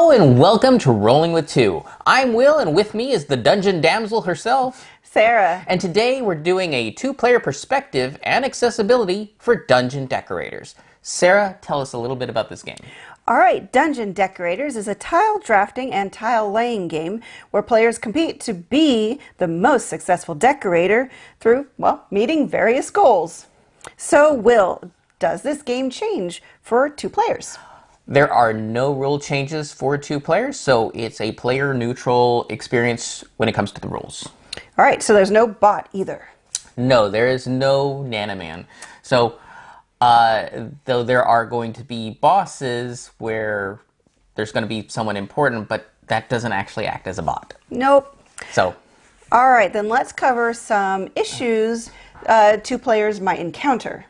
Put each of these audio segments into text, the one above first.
Hello and welcome to Rolling with Two. I'm Will, and with me is the Dungeon Damsel herself, Sarah. and today we're doing a two-player perspective and accessibility for Dungeon Decorators. Sarah, tell us a little bit about this game. All right, Dungeon Decorators is a tile drafting and tile laying game where players compete to be the most successful decorator through, well, meeting various goals. So, Will, does this game change for two players? There are no rule changes for two players, so it's a player-neutral experience when it comes to the rules. All right, so there's no bot either. No, there is no Nanaman. So, though there are going to be bosses where there's going to be someone important, but that doesn't actually act as a bot. Nope. So, All right, then let's cover some issues two players might encounter.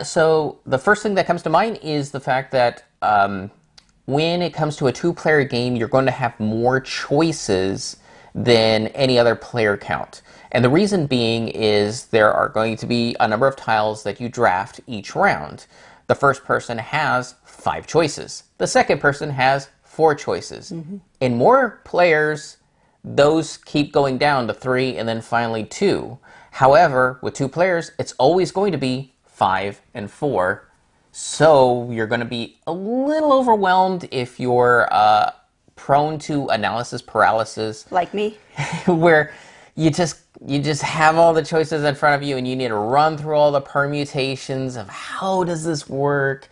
So the first thing that comes to mind is the fact that when it comes to a two-player game, you're going to have more choices than any other player count. And the reason being is there are going to be a number of tiles that you draft each round. The first person has 5 choices. The second person has 4 choices. In more players, those keep going down to 3 and then finally 2. However, with 2 players, it's always going to be 5 and 4, so you're going to be a little overwhelmed if you're prone to analysis paralysis, Like me? where you just have all the choices in front of you and you need to run through all the permutations of how does this work,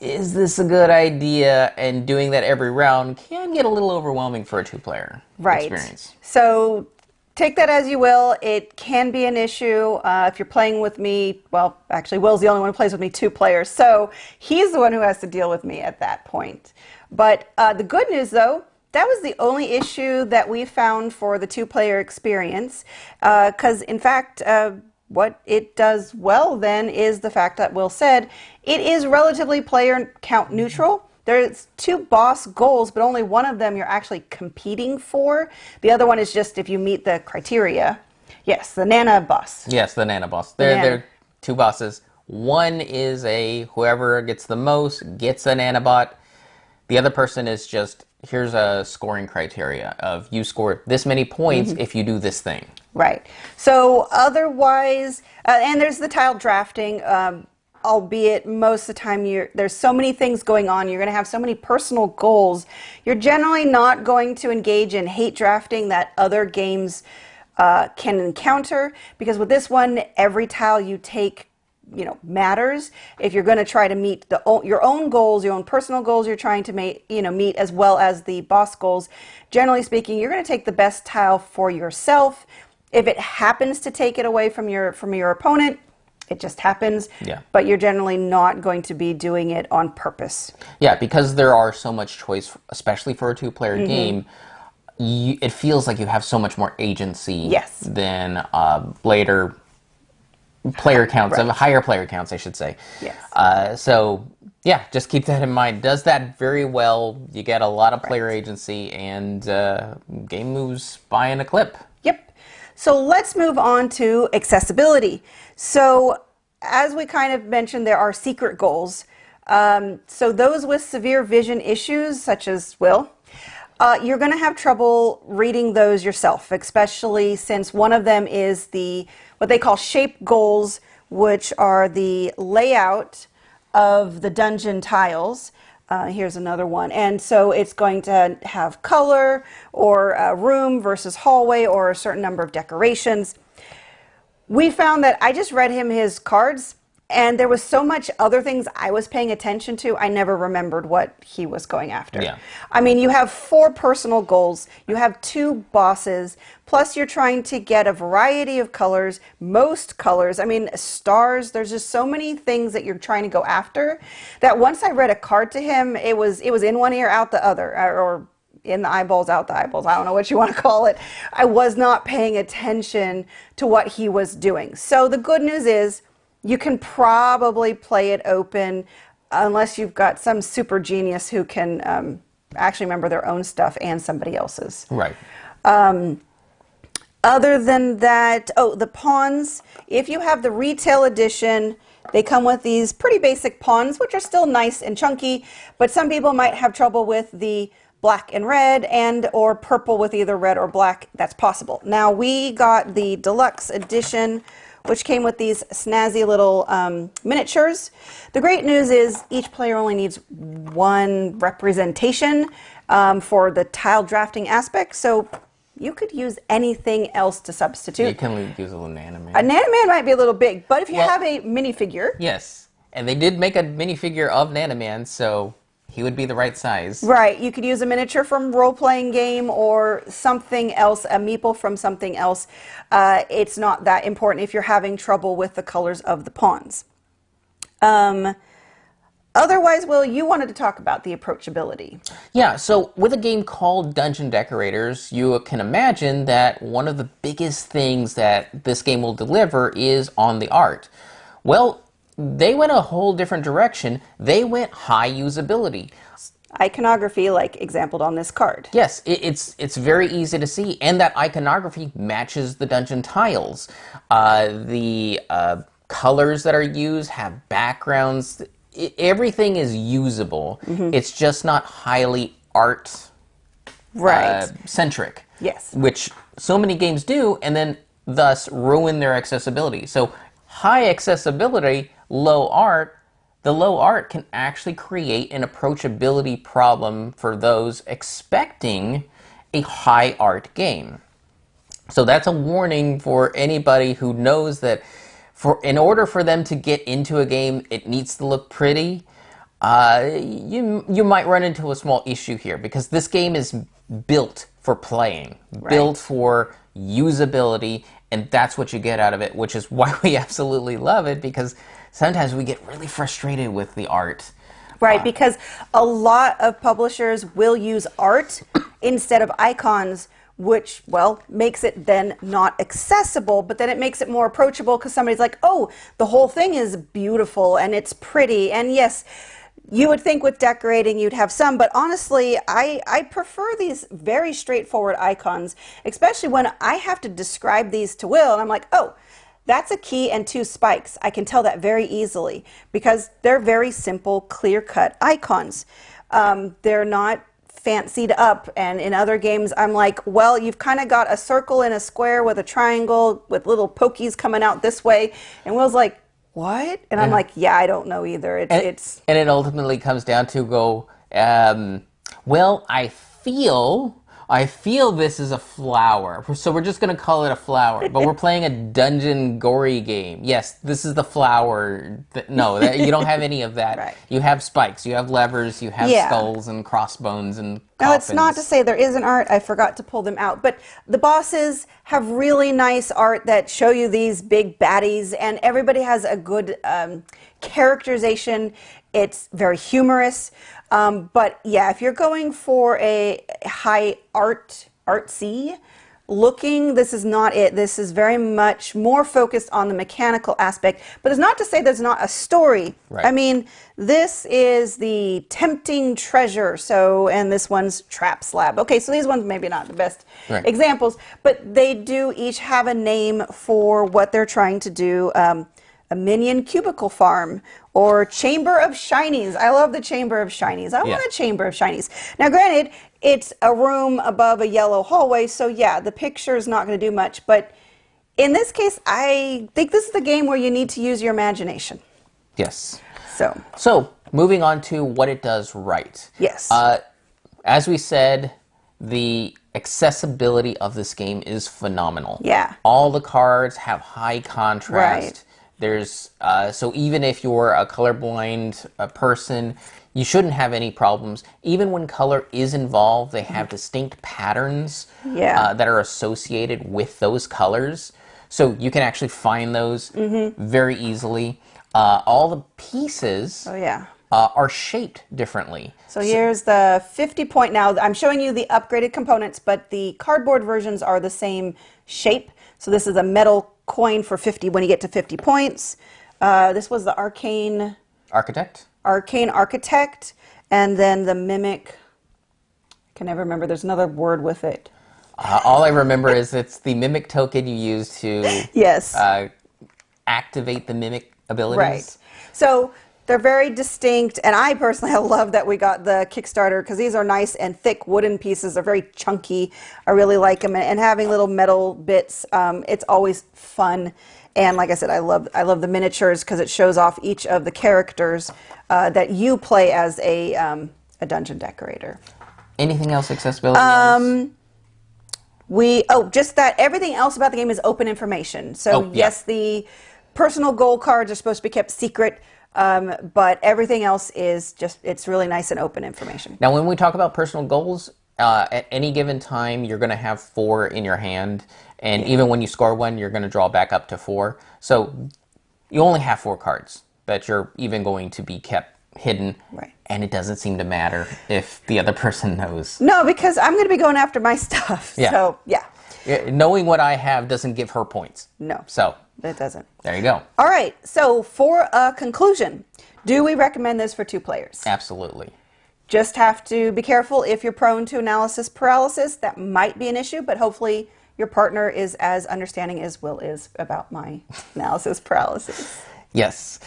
is this a good idea, and doing that every round can get a little overwhelming for a two-player experience. So take that as you will. It can be an issue if you're playing with me. Well, actually, Will's the only one who plays with me 2 players, so he's the one who has to deal with me at that point. But the good news, though, that was the only issue that we found for the 2-player experience, because in fact, what it does well then is the fact that Will said it is relatively player count neutral. There's 2 boss goals, but only one of them you're actually competing for. The other one is just if you meet the criteria. Yes, the Nana boss. Yes, the Nana boss. They're 2 bosses. One is whoever gets the most gets a nanobot. The other person is just, here's a scoring criteria of you score this many points if you do this thing. Right. So otherwise, and there's the tile drafting. Albeit most of the time there's so many things going on, you're going to have so many personal goals, you're generally not going to engage in hate drafting that other games can encounter, because with this one, every tile you take matters. If you're going to try to meet your own goals, your own personal goals you're trying to meet, as well as the boss goals, generally speaking, you're going to take the best tile for yourself. If it happens to take it away from your opponent, it just happens, but you're generally not going to be doing it on purpose. Yeah, because there are so much choice, especially for a 2-player game, it feels like you have so much more agency than later player counts, higher player counts, I should say. Yes. So, yeah, just keep that in mind. Does that very well. You get a lot of player agency, and game moves by in a clip. Yep. So let's move on to accessibility. So as we kind of mentioned, there are secret goals. So those with severe vision issues, such as Will, you're going to have trouble reading those yourself, especially since one of them is what they call shape goals, which are the layout of the dungeon tiles. Here's another one. And so it's going to have color or a room versus hallway or a certain number of decorations. We found that I just read him his cards, and there was so much other things I was paying attention to, I never remembered what he was going after. Yeah. I mean, you have 4 personal goals, you have 2 bosses, plus you're trying to get a variety of colors, most colors, I mean, stars, there's just so many things that you're trying to go after, that once I read a card to him, it was in one ear, out the other, or in the eyeballs, out the eyeballs. I don't know what you want to call it. I was not paying attention to what he was doing. So the good news is you can probably play it open unless you've got some super genius who can actually remember their own stuff and somebody else's. Right. Other than that, the pawns, if you have the retail edition, They come with these pretty basic pawns, which are still nice and chunky, but some people might have trouble with the black and red and or purple with either red or black. That's possible. Now we got the deluxe edition, which came with these snazzy little miniatures. The great news is each player only needs one representation for the tile drafting aspect, so you could use anything else to substitute. You can use a little Nanoman. A Nanoman might be a little big, but if you have a minifigure... Yes, and they did make a minifigure of Nanoman, so he would be the right size. Right, you could use a miniature from a role-playing game or something else, a meeple from something else. It's not that important if you're having trouble with the colors of the pawns. Otherwise, Will, you wanted to talk about the approachability. Yeah, so with a game called Dungeon Decorators, you can imagine that one of the biggest things that this game will deliver is on the art. Well, they went a whole different direction. They went high usability. Iconography, like exampled on this card. Yes, it's very easy to see, and that iconography matches the dungeon tiles. The colors that are used have backgrounds. Everything is usable. It's just not highly art centric. Yes. Which so many games do, and then thus ruin their accessibility. So high accessibility, low art, the low art can actually create an approachability problem for those expecting a high art game. So that's a warning for anybody who knows that in order for them to get into a game, it needs to look pretty. You might run into a small issue here because this game is built for playing, built for usability, and that's what you get out of it, which is why we absolutely love it, because sometimes we get really frustrated with the art. Right, because a lot of publishers will use art instead of icons, which, well, makes it then not accessible, but then it makes it more approachable because somebody's like, oh, the whole thing is beautiful and it's pretty. And yes, you would think with decorating you'd have some, but honestly, I prefer these very straightforward icons, especially when I have to describe these to Will, and I'm like, oh, that's a key and two spikes. I can tell that very easily because they're very simple, clear-cut icons. They're not fancied up, and in other games I'm like, well, you've kind of got a circle and a square with a triangle with little pokies coming out this way, and Will's like, what? And I'm like, yeah, I don't know either. And it ultimately comes down to well, I feel this is a flower, so we're just going to call it a flower, but we're playing a dungeon gory game. Yes, this is the flower. No, you don't have any of that. Right. You have spikes, you have levers, you have skulls and crossbones and coffins. Now, it's not to say there isn't art. I forgot to pull them out. But the bosses have really nice art that show you these big baddies, and everybody has a good characterization. It's very humorous. But yeah, if you're going for a high artsy looking, this is not it. This is very much more focused on the mechanical aspect, but it's not to say there's not a story. Right. I mean, this is the tempting treasure. So, and this one's trap slab. Okay, so these ones maybe not the best examples, but they do each have a name for what they're trying to do. A minion cubicle farm, or chamber of shinies. I love the chamber of shinies. I want a chamber of shinies. Now, granted, it's a room above a yellow hallway, so yeah, the picture is not going to do much. But in this case, I think this is the game where you need to use your imagination. Yes. So moving on to what it does right. Yes. As we said, the accessibility of this game is phenomenal. Yeah. All the cards have high contrast. Right. There's so even if you're a colorblind person, you shouldn't have any problems. Even when color is involved, they have distinct patterns that are associated with those colors. So you can actually find those very easily. All the pieces are shaped differently. So here's the 50 point. Now I'm showing you the upgraded components, but the cardboard versions are the same shape. So this is a metal coin for 50 when you get to 50 points. This was the Arcane Architect, and then the Mimic. I can never remember. There's another word with it. All I remember is it's the Mimic token you use to activate the Mimic abilities. Right. So they're very distinct, and I personally love that we got the Kickstarter because these are nice and thick wooden pieces. They're very chunky. I really like them, and having little metal bits, it's always fun. And like I said, I love the miniatures because it shows off each of the characters that you play as a dungeon decorator. Anything else accessibility? Just that everything else about the game is open information. So yes, the personal goal cards are supposed to be kept secret, but everything else is it's really nice and open information. Now, when we talk about personal goals, at any given time, you're going to have 4 in your hand. And even when you score one, you're going to draw back up to 4. So you only have 4 cards that you're even going to be kept hidden. Right. And it doesn't seem to matter if the other person knows. No, because I'm going to be going after my stuff. Yeah. So, yeah. Knowing what I have doesn't give her points. No. So It doesn't. there you go. All right. So for a conclusion, do we recommend this for 2 players? Absolutely. Just have to be careful if you're prone to analysis paralysis. That might be an issue, but hopefully your partner is as understanding as Will is about my analysis paralysis. Yes.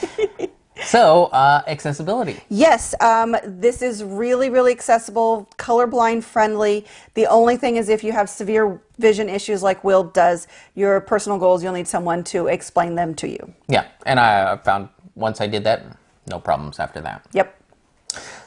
So, accessibility. Yes, this is really, really accessible, colorblind friendly. The only thing is if you have severe vision issues like Will does, your personal goals, you'll need someone to explain them to you. Yeah, and I found once I did that, no problems after that. Yep.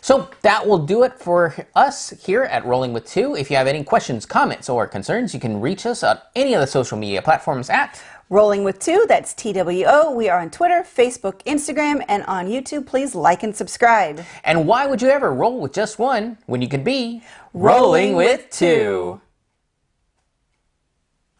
So that will do it for us here at Rolling with Two. If you have any questions, comments, or concerns, you can reach us on any of the social media platforms at Rolling with Two, that's TWO. We are on Twitter, Facebook, Instagram, and on YouTube. Please like and subscribe. And why would you ever roll with just one when you could be rolling with two?